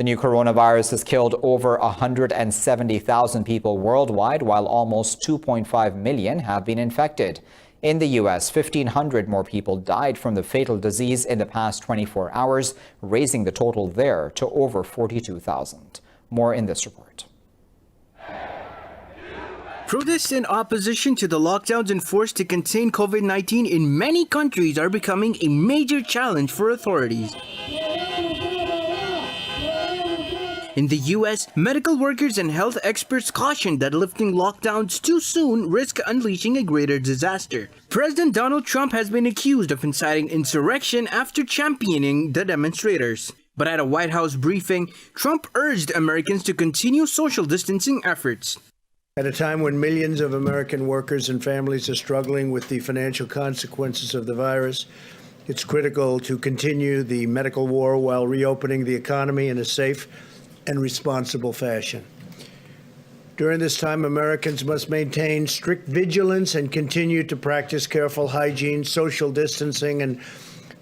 The new coronavirus has killed over 170,000 people worldwide, while almost 2.5 million have been infected. In the U.S., 1,500 more people died from the fatal disease in the past 24 hours, raising the total there to over 42,000. More in this report. Protests in opposition to the lockdowns enforced to contain COVID-19 in many countries are becoming a major challenge for authorities. In the U.S., medical workers and health experts cautioned that lifting lockdowns too soon risks unleashing a greater disaster. President Donald Trump has been accused of inciting insurrection after championing the demonstrators. But at a White House briefing, Trump urged Americans to continue social distancing efforts. At a time when millions of American workers and families are struggling with the financial consequences of the virus, it's critical to continue the medical war while reopening the economy in a safe and responsible fashion. During this time, Americans must maintain strict vigilance and continue to practice careful hygiene, social distancing, and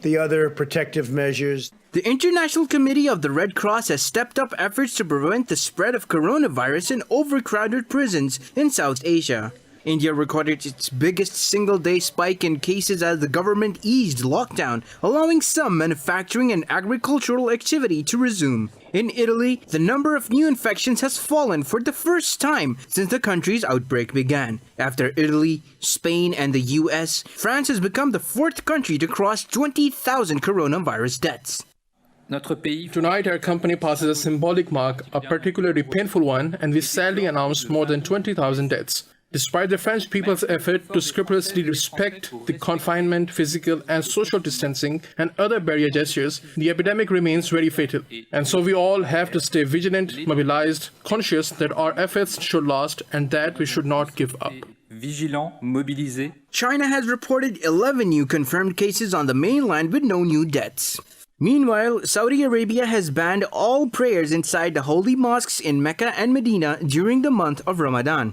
the other protective measures. The International Committee of the Red Cross has stepped up efforts to prevent the spread of coronavirus in overcrowded prisons in South Asia. India recorded its biggest single-day spike in cases as the government eased lockdown, allowing some manufacturing and agricultural activity to resume. In Italy, the number of new infections has fallen for the first time since the country's outbreak began. After Italy, Spain, and the US, France has become the fourth country to cross 20,000 coronavirus deaths. Tonight, our company passes a symbolic mark, a particularly painful one, and we sadly announce more than 20,000 deaths. Despite the French people's effort to scrupulously respect the confinement, physical and social distancing and other barrier gestures, the epidemic remains very fatal. And so we all have to stay vigilant, mobilized, conscious that our efforts should last and that we should not give up. China has reported 11 new confirmed cases on the mainland with no new deaths. Meanwhile, Saudi Arabia has banned all prayers inside the holy mosques in Mecca and Medina during the month of Ramadan.